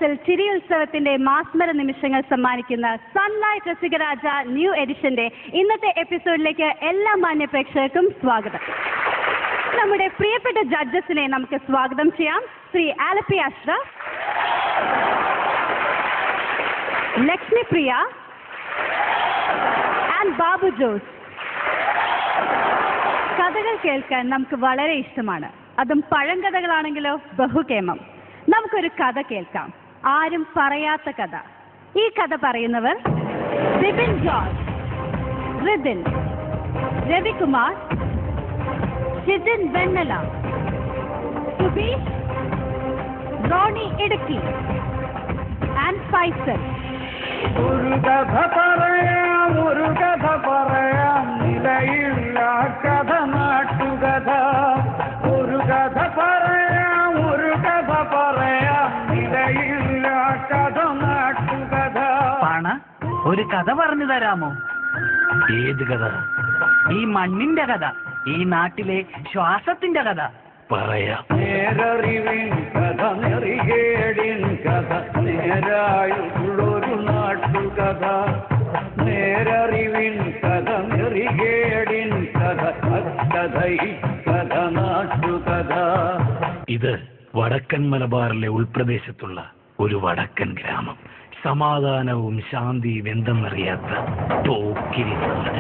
മനസ്സിൽ ചിരിയുത്സവത്തിന്റെ മാസ്മര നിമിഷങ്ങൾ സമ്മാനിക്കുന്ന സൺലൈറ്റ് രസികരാജ ന്യൂ എഡിഷന്റെ ഇന്നത്തെ എപ്പിസോഡിലേക്ക് എല്ലാ മാന്യ പ്രേക്ഷകർക്കും സ്വാഗതം. നമ്മുടെ പ്രിയപ്പെട്ട ജഡ്ജസിനെ നമുക്ക് സ്വാഗതം ചെയ്യാം. ശ്രീ ആലപ്പി അഷ്റഫ്, ലക്ഷ്മി പ്രിയ ആൻഡ് ബാബു ജോസ്. കഥകൾ കേൾക്കാൻ നമുക്ക് വളരെ ഇഷ്ടമാണ്, അതും പഴങ്കഥകളാണെങ്കിലോ ബഹുകേമം. നമുക്കൊരു കഥ കേൾക്കാം, ആരും പറയാത്ത കഥ. ഈ കഥ പറയുന്നവർ ബിപിൻ ജോർജ്, റിതിൻ, രവികുമാർ, ഷിജിൻ വെണ്ണല, സുബീഷ്, റോണി ഇടുക്കി ആൻഡ് ഫൈസൽ. ഒരു കഥ പറയാം, ഒരു കഥ പറയാം, നിലയില്ല കഥ നാട്ടുകഥ. ഒരു കഥ പറയാം, ഒരു കഥ പറയാം, നിലയില്ല കഥ നാട്ടുകഥ. ഒരു കഥ പറഞ്ഞു തരാമോ? ഏത് കഥ? ഈ മണ്ണിന്റെ കഥ, ഈ നാട്ടിലെ ശ്വാസത്തിന്റെ കഥ പറയാം. നേരറിവിൻ കഥ, നെറികേടിൻ കഥ, നേരായുള്ളൊരു നാട്ടുകഥ. നേരറിവിൻ കഥ, നെറികേടിൻ കഥ, കഥ കഥ നാട്ടുകഥ. ഇത് വടക്കൻ മലബാറിലെ ഉൾപ്രദേശത്തുള്ള ഒരു വടക്കൻ ഗ്രാമം. സമാധാനവും ശാന്തിയും എന്തെന്നറിയാത്ത പോക്കിരി നാട്.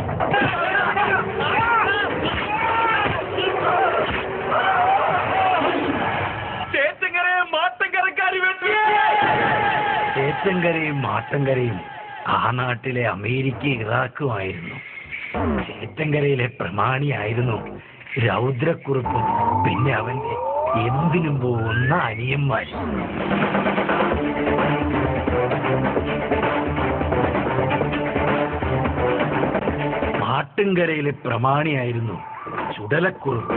ചേറ്റങ്കരയും മാട്ടങ്കരയും ആ നാട്ടിലെ അമേരിക്ക ഇറാഖുമായിരുന്നു. ചേറ്റങ്കരയിലെ പ്രമാണിയായിരുന്നു രൗദ്രക്കുറുപ്പും പിന്നെ അവന്റെ എന്തിനും പോകുന്ന അനിയന്മാർ. മാട്ടുങ്കരയിലെ പ്രമാണിയായിരുന്നു ചുടലക്കുറുപ്പ്.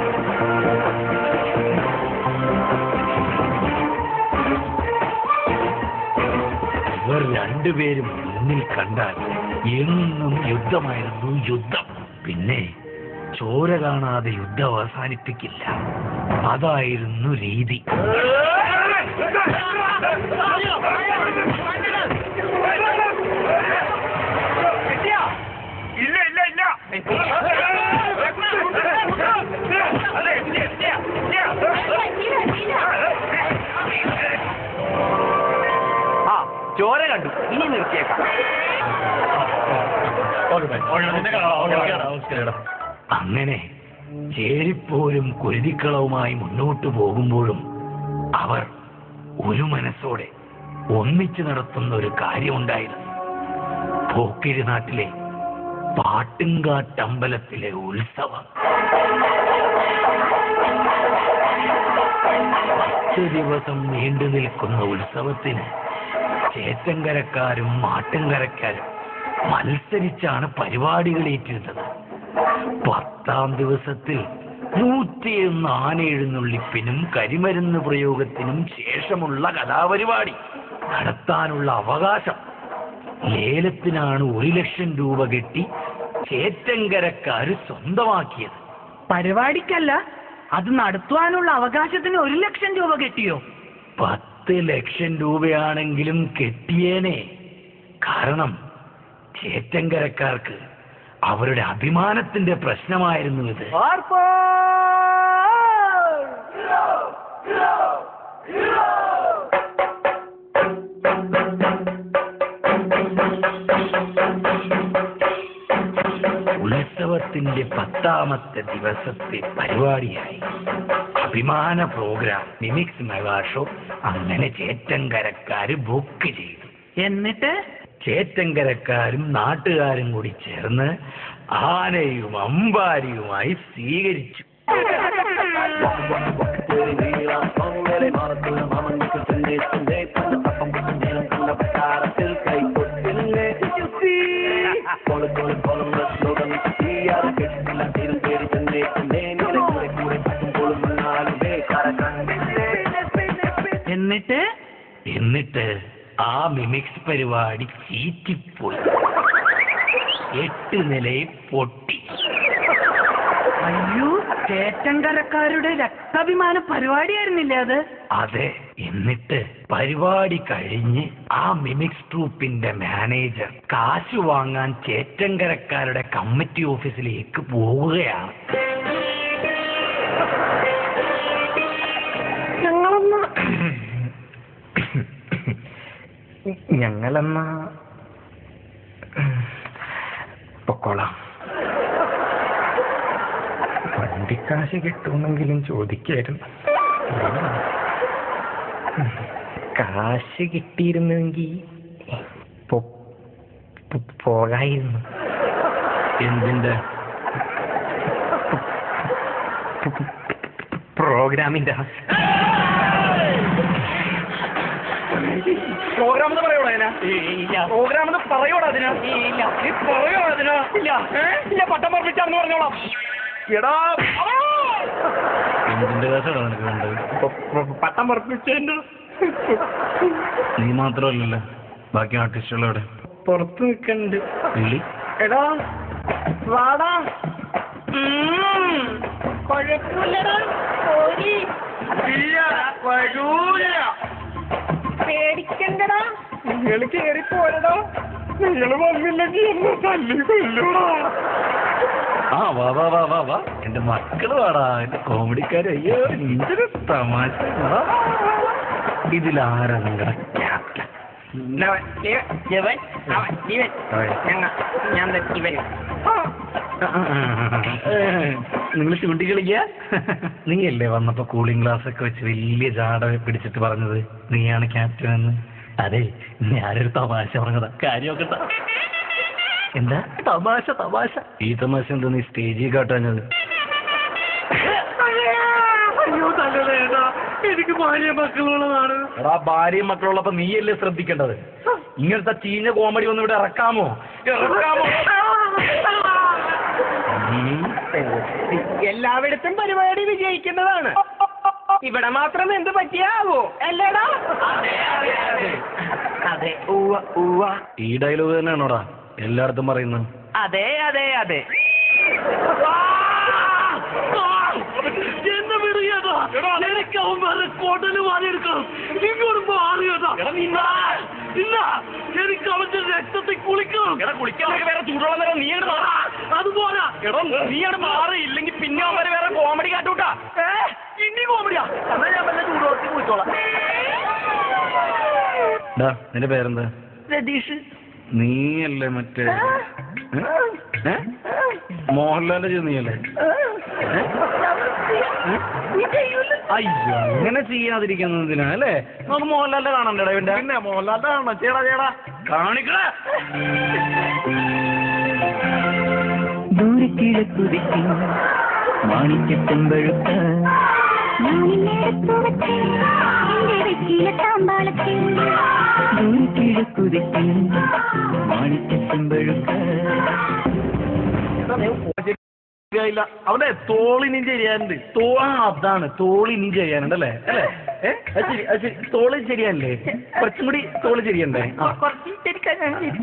ഇവർ രണ്ടുപേരും മുന്നിൽ കണ്ടാൽ എന്നും യുദ്ധമായിരുന്നു, യുദ്ധം. പിന്നെ ചോര കാണാതെ യുദ്ധം അവസാനിപ്പിക്കില്ല, അതായിരുന്നു രീതി. ഇല്ല ഇല്ല ഇല്ല, ചോര കണ്ടു, ഇനി നിർത്തിയേക്കാം. അങ്ങനെ ചേരിപ്പോരും കുരുതിക്കളവുമായി മുന്നോട്ടു പോകുമ്പോഴും അവർ ഒരു മനസ്സോടെ ഒന്നിച്ചു നടത്തുന്ന ഒരു കാര്യമുണ്ടായിരുന്നു. പോക്കിരി നാട്ടിലെ പാട്ടുംകാട്ടമ്പലത്തിലെ ഉത്സവം. 10 ദിവസം നീണ്ടു നിൽക്കുന്ന ഉത്സവത്തിന് ചേറ്റങ്കരക്കാരും മാട്ടുംകരക്കാരും മത്സരിച്ചാണ് പരിപാടികൾ ഏറ്റിരുന്നത്. 10ാം ദിവസത്തിൽ 101 ആനയെഴുന്നള്ളിപ്പിനും കരിമരുന്ന് പ്രയോഗത്തിനും ശേഷമുള്ള കലാപരിപാടി നടത്താനുള്ള അവകാശം ലേലത്തിനാണ് 1 ലക്ഷം രൂപ കെട്ടി ചേറ്റങ്കരക്കാര് സ്വന്തമാക്കിയത്. പരിപാടിക്കല്ല, അത് നടത്തുവാനുള്ള അവകാശത്തിന് 1 ലക്ഷം രൂപ കിട്ടിയോ? 10 ലക്ഷം രൂപയാണെങ്കിലും കെട്ടിയേനെ. കാരണം ചേറ്റങ്കരക്കാർക്ക് അവരുടെ അഭിമാനത്തിന്റെ പ്രശ്നമായിരുന്നു ഇത്. ഉത്സവത്തിന്റെ 10ാമത്തെ ദിവസത്തെ പരിപാടിയായി അഭിമാന പ്രോഗ്രാം മിമിക്സ് മെഗാ ഷോ അങ്ങനെ ചേറ്റങ്കരക്കാര് ബുക്ക് ചെയ്തു. എന്നിട്ട് ചേറ്റങ്കരക്കാരും നാട്ടുകാരും കൂടി ചേർന്ന് ആനയും അമ്പാരിയുമായി സ്വീകരിച്ചു. എന്നിട്ട് ആ മിമിക്സ് പരിപാടി ചീറ്റിപ്പോയി. 8 നിലയിൽ പൊട്ടി. അയ്യോ, ചേറ്റങ്കരക്കാരുടെ രക്താഭിമാന പരിപാടിയായിരുന്നില്ലേ അത്? അതെ. എന്നിട്ട് പരിപാടി കഴിഞ്ഞ് ആ മിമിക്സ് ട്രൂപ്പിന്റെ മാനേജർ കാശ് വാങ്ങാൻ ചേറ്റങ്കരക്കാരുടെ കമ്മിറ്റി ഓഫീസിലേക്ക് പോവുകയാണ്. ഞങ്ങളെന്നാ പൊക്കോളാം. വണ്ടിക്കാശ് കിട്ടുമെന്നെങ്കിലും ചോദിക്കായിരുന്നു. കാശ് കിട്ടിയിരുന്നെങ്കിൽ പോകായിരുന്നു. എന്തിന്റെ? പ്രോഗ്രാമിന്റെ. പ്രോഗ്രാം എന്ന് പറയോടാ അതിനാ? പ്രോഗ്രാം എന്ന് പറയോടാ അതിനാ? നീ പറയോ അതിനാ? ഇല്ല പട്ടം പറപ്പിച്ചാന്ന് പറഞ്ഞോളാം. എടാ എന്തിന്റെ കാശാണ് നിനക്ക് വേണ്ടത്? പട്ടം പറപ്പിച്ചതിന്റെ. നീ മാത്രമല്ലല്ലോ, ബാക്കി ആർട്ടിസ്റ്റുകളവിടെ പുറത്ത് നിൽക്കണ്ട്. വിളി. എടാ വാടാ. കുഴപ്പമില്ലടാ. ഇല്ല വരൂല. പേടിക്കണ്ടടാ. നിങ്ങൾ കേറി പോരടാ. നിങ്ങൾ വന്നില്ലെങ്കിൽ എന്നെ തല്ലി കൊല്ലൂടാ. ആ വാ വാ വാ വാ വാ, എന്റെ മക്കള് വാടാ, എന്റെ കോമഡിക്കാര്. അയ്യോ എന്തൊരു തമാശ. ഇതിലാരാ നിങ്ങളുടെ ക്യാപ്റ്റൻ? നിങ്ങൾ ചൂണ്ടി കളിക്ക. നീയല്ലേ വന്നപ്പോ കൂളിംഗ് ഗ്ലാസ് ഒക്കെ വെച്ച് വലിയ ജാട പിടിച്ചിട്ട് പറഞ്ഞത് നീയാണ് ക്യാപ്റ്റൻ എന്ന്? അതെ, ഞാനൊരു തമാശ പറഞ്ഞതാ. കാര്യമൊക്കെ എന്താ തമാശ? തമാശ ഈ തമാശ എന്താ നീ സ്റ്റേജിൽ കാട്ടാഞ്ഞത്? എനിക്ക് ഭാര്യ മക്കളുള്ളതാണ്. എടാ ഭാര്യയും മക്കളുള്ളപ്പോ നീയല്ലേ ശ്രദ്ധിക്കേണ്ടത്. ഇങ്ങനത്തെ ചീഞ്ഞ കോമഡി ഒന്നും ഇവിടെ ഇറക്കാമോ? എല്ലായിടത്തും പരിപാടി വിജയിക്കുന്നതാണ്. ഇവിടെ മാത്രം എന്ത് പറ്റിയാവോ അല്ലേടാ? അതെ. ഈ ഡയലോഗ് തന്നെയാണോടാ എല്ലായിടത്തും പറയുന്നത്? അതെ അതെ അതെ. എനിക്ക് അവൻ വേറെ കോട്ടല് മാറിയെടുക്കണം. ഇങ്ങോട്ട് മാറിയതാ. ഇല്ല, എനിക്ക് അവന്റെ രക്തത്തിൽ കുളിക്കണം. കുളിക്കാൻ വേറെ ചൂടുള്ള നീ അതുപോലെ നീയാണ് മാറിയില്ലെങ്കിൽ പിന്നെ അവര് വേറെ കോമഡി കാട്ടൂട്ടാ. ഇനി കോമഡിയാ. എന്നാ ഞാൻ വല്ല ചൂടുവെള്ളത്തിൽ കുളിച്ചോളാം. നിന്റെ പേരെന്താ? രതീഷ്. നീയല്ലേ മറ്റേ മോഹൻലാലിന്റെ നീയല്ലേ? അയ്യോ, അങ്ങനെ ചെയ്യാതിരിക്കുന്നതിനാ അല്ലേ? നമുക്ക് മോഹൻലാലിന്റെ കാണണ്ടേടാ. ഇവന്റെ പിന്നെ മോഹൻലാലിന്റെ കാണണം. ചേടാ ചേടാ കാണിക്കണേ. ദൂരക്കിഴക്കുതിക്കും മാണിക്യത്തെമ്പഴുക്ക ദൂരക്കിഴക്കുതിക്കും മാണിക്യത്തെമ്പഴുക്ക. അവന്റെ തോളിനി ചെയ്യാനുണ്ട്. അതാണ് തോളിനി ചെയ്യാനുണ്ടല്ലേ? അല്ലേ? ശരി, തോള് ശരിയല്ലേ? കുറച്ചും കൂടി തോള് ശരിയണ്ടേ?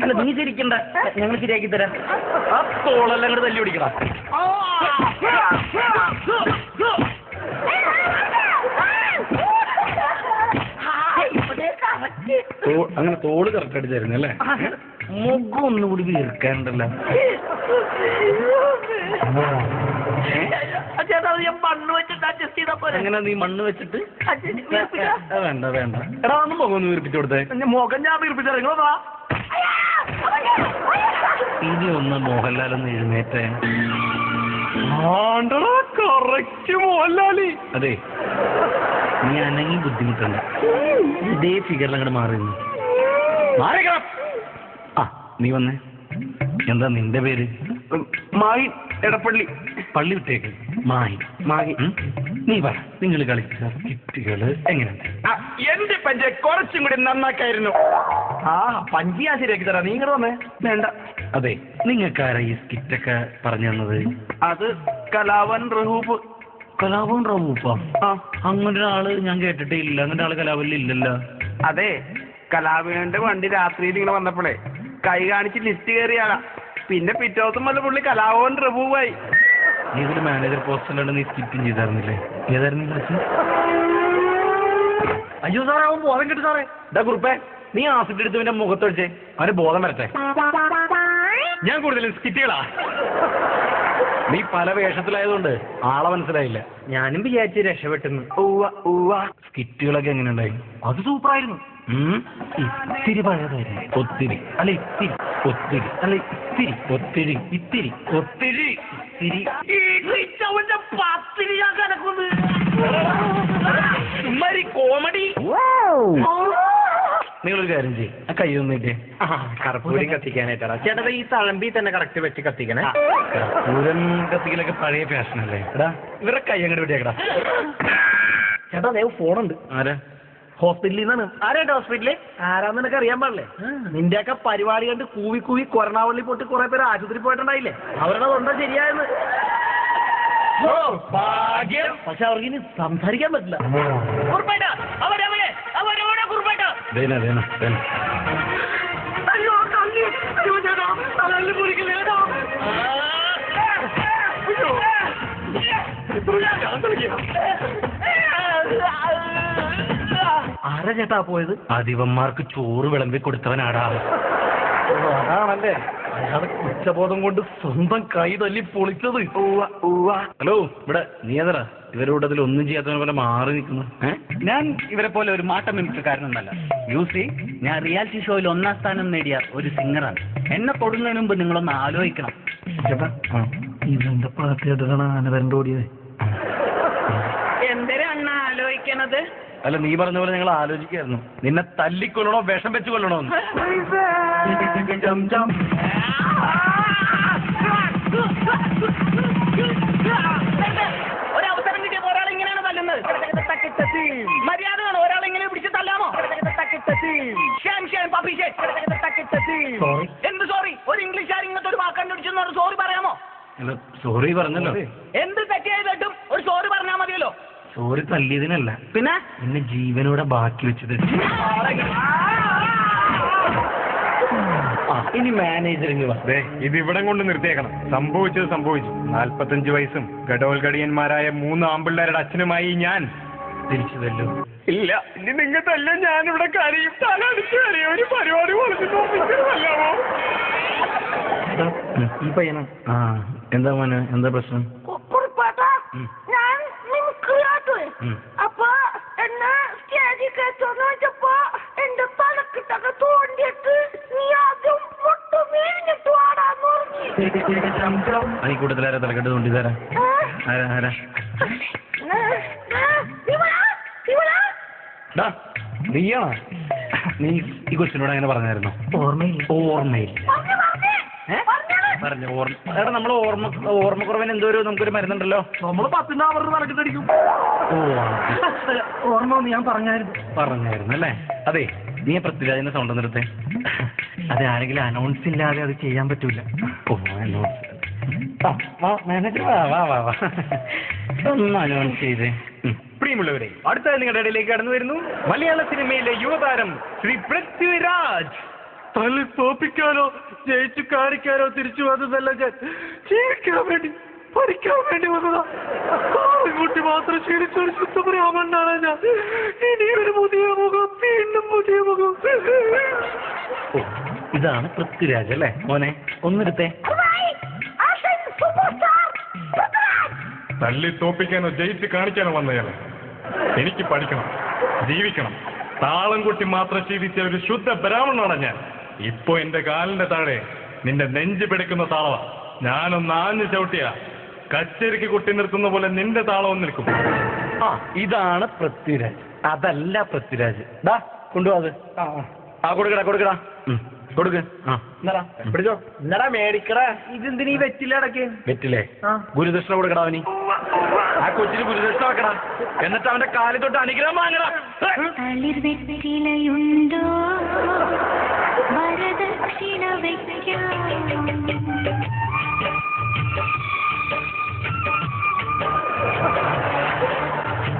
അല്ല നീ ശരിക്കണ്ട, ഞങ്ങൾ ശരിയാക്കി തരാം. ആ തോളെല്ലാം അങ്ങോട്ട് തല്ലി പിടിക്കണം. അങ്ങനെ തോള് കറക്റ്റ് ആയിട്ട് തരുന്നല്ലേ? മുഖം ഒന്നുകൂടി വീർക്കാണ്ടല്ലോ. അങ്ങനെ നീ മണ്ണ് വെച്ചിട്ട് വേണ്ട വേണ്ട. എടാ ഒന്ന് മുഖം ഒന്ന് വീർപ്പിച്ചു കൊടുത്തേ. മുഖം ഞാൻ വീർപ്പിച്ചറിങ്ങളോ. ഇനി ഒന്ന് മോഹൻലാൽ ഒന്ന് എഴുന്നേറ്റേ. കറക്റ്റ് മോഹൻലാലി. അതെ, നീ അനങ്ങി ബുദ്ധിമുട്ടുണ്ട്. ഇതേ ഫിഗറിൽ അങ്ങോട്ട് മാറിയിരുന്നു. മാറിക്കണം. ആ നീ വന്നേ. എന്താ നിന്റെ പേര്? മായി എടപ്പള്ളി. പള്ളി വിട്ടേക്ക്. മായി. നീ പറ, നിങ്ങൾ കളിക്കുന്ന സ്കിറ്റുകള് എങ്ങനെയുണ്ട്? എന്റെ പഞ്ച് കുറച്ചും കൂടി നന്നാക്കായിരുന്നു. പഞ്ചി ഞാൻ ശരിയാക്കി തരാം. നീ ഇങ്ങോട്ട് വന്നേ. വേണ്ട. അതെ, നിങ്ങൾക്കാരാ ഈ സ്കിറ്റൊക്കെ പറഞ്ഞു തന്നത്? അത് കലാവൻ റഹൂപ്പ്. കലാപം റഹൂപ്പാ? അങ്ങനെ ഒരാള് ഞാൻ കേട്ടിട്ടേ ഇല്ല. അങ്ങനെ ആള് കലാപനിൽ ഇല്ലല്ലോ. അതെ, കലാവിന്റെ വണ്ടി രാത്രിയിൽ ഇങ്ങനെ വന്നപ്പോഴേ കൈ കാണിച്ച് ലിസ്റ്റ് കയറിയാളാ. പിന്നെ പിറ്റേ ദിവസം വല്ല പുള്ളി കലാഭവൻ റഹൂവായി. നീ ഇതിൽ മാനേജർ പോസ്റ്റിലാണ് നീ സ്കിറ്റും ചെയ്തായിരുന്നില്ലേ? ഏതായിരുന്നു ക്ലാസ്? അയ്യോ സാറേ, അവൻ ബോധം കിട്ടും സാറേ. ഇതാ കുറുപ്പേ, നീ ആസിഡ് എടുത്ത് ഇവന്റെ മുഖത്തൊഴിച്ചേ, അവന് ബോധം വരട്ടെ. ഞാൻ കൂടുതലും സ്കിറ്റുകളാ. നീ പല വേഷത്തിലായതുകൊണ്ട് ആളെ മനസ്സിലായില്ല. ഞാനും വിചാരിച്ച് രക്ഷപ്പെട്ടെന്ന്. സ്കിറ്റുകളൊക്കെ എങ്ങനെ ഉണ്ടായി? അത് സൂപ്പറായിരുന്നു. ഇത്തിരി പഴയതായിരുന്നു. ഒത്തിരി അല്ല ഇത്തിരി, ഒത്തിരി അല്ല ഇത്തിരി, ഒത്തിരി ഇത്തിരി, ഒത്തിരി ഇത്തിരി. കോമഡി. നിങ്ങളൊരു കാര്യം ചെയ്യും, ആ കൈ ഒന്നിട്ടേ. കർപ്പൂരം കത്തിക്കാനായിട്ടാ ചേട്ടാ. ഈ തഴമ്പി തന്നെ കറക്റ്റ് വെച്ച് കത്തിക്കണേ. പൂരം കത്തിക്കലൊക്കെ പഴയ ഫാഷനല്ലേ? എടാ ഇവരുടെ കൈ അങ്ങോട്ട് വിട്ടിയേക്കടാ. ചേട്ടാ ദൈവം ഫോണുണ്ട്. ആരാ? ഹോസ്പിറ്റലിൽ നിന്നാണ്. ആരായിട്ട് ഹോസ്പിറ്റലിൽ? ആരാന്ന് നിനക്ക് അറിയാൻ പാടില്ലേ? നിന്റെയൊക്കെ പരിപാടി കണ്ട് കൂവി കൂവി കൊറോണവള്ളി പൊട്ടി കുറെ പേര് ആശുപത്രി പോയിട്ടുണ്ടായില്ലേ? അവരുടെ തൊണ്ട ശരിയായെന്ന്. ഭാഗ്യം. പക്ഷെ അവർക്ക് ഇനി സംസാരിക്കാൻ പറ്റില്ല. ആരാ ചേട്ടാ പോയത്? അതിവന്മാർക്ക് ചോറ് വിളമ്പി കൊടുത്തവനാടാ. അതാണല്ലേ അയാള് കുറ്റബോധം കൊണ്ട് സ്വന്തം കൈ തല്ലി പൊളിച്ചത്. ഹലോ, ഇവിടെ നീ ഏതടാ ഇവരോടതിൽ ഒന്നും ചെയ്യാത്തവനെ പോലെ മാറി നിൽക്കുന്നു? ഞാൻ ഇവരെ പോലെ ഒരു മാട്ട മിമിക്രിക്കാരനൊന്നല്ല. യൂസി, ഞാൻ റിയാലിറ്റി ഷോയിൽ 1ാം സ്ഥാനം നേടിയ ഒരു സിംഗറാണ്. എന്നെ തൊടുന്നതിന് മുമ്പ് നിങ്ങളൊന്ന് ആലോചിക്കണം. ചേട്ടാ ഇവന്റെ പാർട്ടിയായിട്ടാണ് ആന വരണ്ട ഓടിയത്. എന്തിനാണ് ആലോചിക്കണത്? അല്ല, നീ പറഞ്ഞ പോലെ ഞങ്ങൾ ആലോചിക്കായിരുന്നു, നിന്നെ തല്ലിക്കൊല്ലണോ വിഷം വെച്ച് കൊല്ലണോ? ഒരവസരം കിട്ടിയപ്പോ ഒരാൾ ഇങ്ങനെയാണ് തല്ലുന്നത്. മര്യാദയാണ് ഒരാളെങ്ങനെ പിടിച്ച് തല്ലാമോ? എന്ത് സോറി? ഒരു ഇംഗ്ലീഷുകാർ ഇങ്ങനത്തെ ഒരു വാക്ക് കണ്ടുപിടിച്ചെന്ന് പറഞ്ഞു സോറി പറയാമോ? അല്ല, സോറി പറഞ്ഞല്ലോ. എന്ത് തെറ്റായതായിട്ടും ഒരു സോറി പറഞ്ഞാൽ മതിയല്ലോ. സോറി തല്ലിയതിനല്ല, പിന്നെ നിന്നെ ജീവനോടെ ബാക്കി വെച്ചത്. ഇനി മാനേജറിങ് വന്നേ. ഇത് ഇവിടെ കൊണ്ട് നിർത്തിയേക്കണം. സംഭവിച്ചത് സംഭവിച്ചു. 45 വയസ്സും ഗഡോൽഗടിയന്മാരായ 3 ആമ്പിള്ളേരുടെ അച്ഛനുമായി ഞാൻ തിരിച്ചു തല്ലു. ഇല്ല, ഇനി നിങ്ങൾക്കല്ല, ഞാനിവിടെ കരയും, തലടിച്ച് കരയും. ഒരു പരിപാടി വളർത്തില്ലാമോ? ഈ പയ്യനാ. ആ, എന്താ മോനെ, എന്താ പ്രശ്നം? ഞാൻ മിമിക്രിയാട്ടേ. അപ്പൊ എന്നെ സ്റ്റേജിൽ കയറ്റോന്ന് വെച്ചപ്പോ എന്റെ തലക്കിട്ടൊക്കെ തോണ്ടിയിട്ട് നീ ആദ്യം മുട്ടു വീഴിഞ്ഞിട്ട് വാടാന്ന് പറഞ്ഞു. ഈ കൂട്ടത്തിലാരാ തലക്കെട്ട് തോണ്ടി തരാ? ആരാ ആരാ? നീയാണോ? നീ ഈ കൊച്ചിനോട് അങ്ങനെ പറഞ്ഞായിരുന്നോ? ഓർമ്മയില്ല. ഓർമ്മയില്ല. പറഞ്ഞു എടാ, നമ്മൾ ഓർമ്മക്കുറവിന് എന്തോ നമുക്കൊരു മരുന്നുണ്ടല്ലോ. നമ്മള് 10 അവരുടെ തലക്കിട്ടടിക്കും. ഓർമ്മ ഞാൻ പറഞ്ഞായിരുന്നു അല്ലേ? അതെ, നീ പൃഥ്വിരാജിന്റെ സൗണ്ട് നിർത്തേ. അത് ആരെങ്കിലും അനൗൺസ് ഇല്ലാതെ അത് ചെയ്യാൻ പറ്റൂല. ഓ, അനൗൺസ്. മാനേജർ വാ വാ വാ, ഒന്ന് അനൗൺസ് ചെയ്തേ. പ്രിയമുള്ളവരെ, അടുത്തതായി നിങ്ങളുടെ ഇടയിലേക്ക് കടന്നു വരുന്നു മലയാള സിനിമയിലെ യുവതാരം ശ്രീ പൃഥ്വിരാജ്. തള്ളി തോപ്പിക്കാനോ ജയിച്ചു കാണിക്കാനോ തിരിച്ചു വന്നതല്ല, ഞാൻ ജീവിക്കാൻ വേണ്ടി പഠിക്കാൻ വേണ്ടി വന്നതാ. കുട്ടി മാത്രം ക്ഷീണിച്ചൊരു ശുദ്ധപ്രയാമണ്ടാണ് ഞാൻ. ഇനി ഒരു പുതിയ മുഖം, വീണ്ടും പുതിയ മുഖം. ഓ, ഇതാണ് പൃഥ്വിരാജ് അല്ലേ മോനെ? ഒന്നെടുത്തേ. തല്ലി തോപ്പിക്കാനോ ജയിച്ച് കാണിക്കാനോ വന്നയാളെ. എനിക്ക് പഠിക്കണം, ജീവിക്കണം. താളം കുട്ടി മാത്രം ശീലിച്ച ഒരു ശുദ്ധ ബ്രാഹ്മണനാണ് ഞാൻ. ഇപ്പൊ എന്റെ കാലിന്റെ താഴെ നിന്റെ നെഞ്ച് പിടിക്കുന്ന താളവാ. ഞാനൊന്ന് ആഞ്ഞു ചവിട്ടിയ കച്ചേരിക്ക് കുട്ടി നിർത്തുന്ന പോലെ നിന്റെ താളവും നിൽക്കും. ആ, ഇതാണ് പൃഥ്വിരാജ്, അതല്ല പൃഥ്വിരാജ്. ഡാ കൊണ്ടുപോത്. ആ, കൊടുക്കടാ കൊടുക്കടാ, കൊടുക്ക്. ആ, എന്നടാ പിടിച്ചോ, എന്നടാ മേടിക്കടാ. ഇതെന്തിനീ വെറ്റില്ല അടക്കേ? വെറ്റില്ലേ? ഗുരുദക്ഷിണ കൊടുക്കടാ അവന്. ആ കൊച്ചിന് ഗുരുദക്ഷിണ വെക്കടാ, എന്നിട്ട് അവന്റെ കാലിൽ തൊട്ട് അനുഗ്രഹം വാങ്ങടാ. തളിർവെറ്റിലയുണ്ടോ വരദക്ഷിണ വയ്ക്കാം.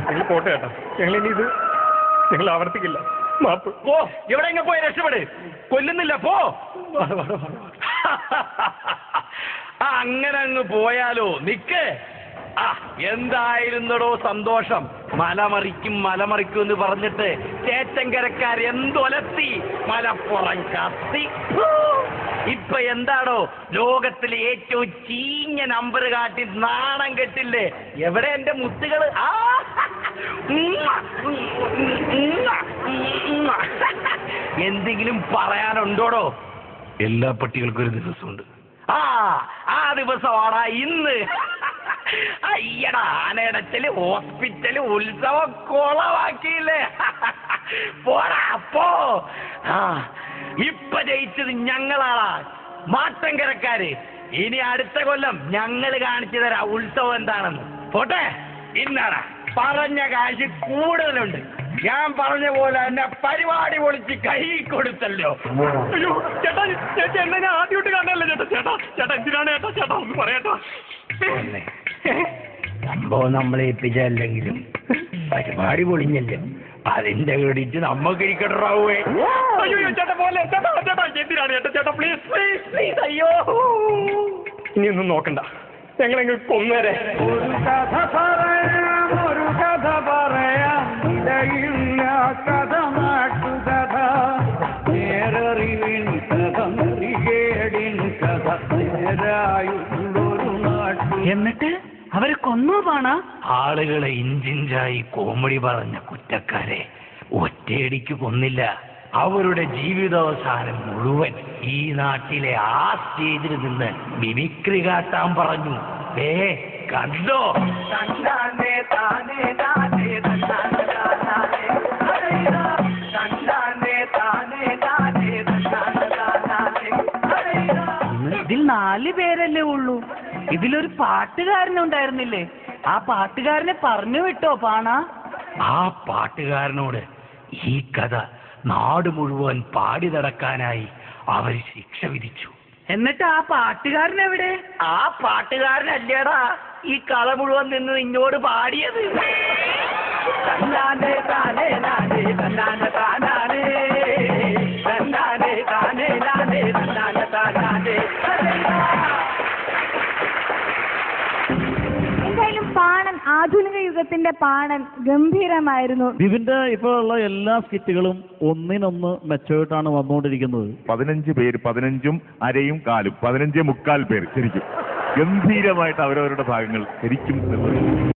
ഞങ്ങൾ പോട്ടെ കേട്ടോ, ഞങ്ങളിനി ഇത് ഞങ്ങൾ ആവർത്തിക്കില്ല. മാപ്പ്. പോ, എവിടെയെങ്കിലും പോയി രക്ഷപ്പെട്. കൊല്ലുന്നില്ല, പോ. അങ്ങനെ അങ്ങ് പോയാലോ? നിക്ക്. എന്തായിരുന്നടോ സന്തോഷം. മലമറിക്കും എന്ന് പറഞ്ഞിട്ട് ചേച്ചങ്കരക്കാർ എന്തൊലത്തി, മലപ്പുറം കത്തി. ഇപ്പൊ എന്താടോ ലോകത്തിലെ ഏറ്റവും ചീഞ്ഞ നമ്പർ കാട്ടി നാണം കെട്ടില്ലേ? എവിടെ എന്റെ മുത്തുകള്? എന്തെങ്കിലും പറയാനുണ്ടോടോ? എല്ലാ പട്ടികൾക്കും ഒരു ദിവസമുണ്ട്. ആ ദിവസമാടാ ഇന്ന്. അയ്യടാ, ആനയിടച്ചല് ഹോസ്പിറ്റല് ഉത്സവം കോളമാക്കിയില്ലേ? പോടാ പോ. ഇപ്പൊ ജയിച്ചത് ഞങ്ങളാടാ, മാട്ടങ്കരക്കാര്. ഇനി അടുത്ത കൊല്ലം ഞങ്ങൾ കാണിച്ചു തരാം ഉത്സവം എന്താണെന്ന്. പോട്ടെ. ഇന്നാടാ പറഞ്ഞ കാശ് കൂടുതലുണ്ട്. ഞാൻ പറഞ്ഞ പോലെ എന്നെ പരിപാടി പൊളിച്ച് കൈ കൊടുത്തല്ലോ. അയ്യോ ചേട്ടാ, ചേച്ചി എന്നെ ഞാൻ ആദ്യമായിട്ട് കാണാനല്ലേ ചേട്ടാ. ചേട്ടാ എന്തിനാണ് ചേട്ടാ ഒന്ന് പറയട്ടോ. സംഭവം നമ്മളെ ഏൽപ്പിച്ചല്ലെങ്കിലും പരിപാടി പൊളിഞ്ഞല്ലോ, അതിന്റെ ക്രെഡിറ്റ് നമ്മക്ക് ഇരിക്കട്ടാവേ. അയ്യോ ചേട്ടാ പോലെ ചേട്ടാ എന്തിനാണ് ചേട്ടാ പ്ലീസ് പ്ലീസ് പ്ലീസ്. അയ്യോ ഇനിയൊന്നും നോക്കണ്ട, ഞങ്ങളെങ്കിൽ കൊന്നേരെ. ഒരു കഥ പറയാം ഇടയില്ല കഥ, നാട്ടുകഥ, നേരറിവിൻ കഥ, നെറികേടിൻ കഥ, നേരായുള്ളൊരു നാട്ടു. എന്നിട്ട് അവരെ കൊന്നു പാണ? ആളുകളെ ഇഞ്ചിഞ്ചായി കോമഡി പറഞ്ഞ കുറ്റക്കാരെ ഒറ്റയടിക്ക് കൊന്നില്ല. അവരുടെ ജീവിതാവസാനം മുഴുവൻ ഈ നാട്ടിലെ ആ സ്റ്റേജിൽ നിന്ന് മിമിക്രി കാട്ടാൻ പറഞ്ഞു. കണ്ടോ? ഇതിൽ 4 പേരല്ലേ ഉള്ളൂ. ഇതിലൊരു പാട്ടുകാരനുണ്ടായിരുന്നില്ലേ? ആ പാട്ടുകാരനെ പറഞ്ഞു വിട്ടോ പാണ? ആ പാട്ടുകാരനോട് ഈ കഥ നാട് മുഴുവൻ പാടി നടക്കാനായി അവർ ശിക്ഷ വിധിച്ചു. എന്നിട്ട് ആ പാട്ടുകാരൻ എവിടെ? ആ പാട്ടുകാരനല്ലേടാ ഈ കഥ മുഴുവൻ നിന്ന് നിന്നോട് പാടിയത്. എന്തായാലും പാണൻ, ആധുനിക യുഗത്തിന്റെ പാണൻ ഗംഭീരമായിരുന്നു. ഇതിന്റെ ഇപ്പോൾ ഉള്ള എല്ലാ സ്കിറ്റുകളും ഒന്നിനൊന്ന് മെച്ചമായിട്ടാണ് വന്നുകൊണ്ടിരിക്കുന്നത്. 15 പേര്, 15ഉം അരയും കാലും, 15 മുക്കാൽ പേര് ശരിക്കും ഗംഭീരമായിട്ട് അവരവരുടെ ഭാഗങ്ങൾ ശരിക്കും നിർവഹിച്ചു.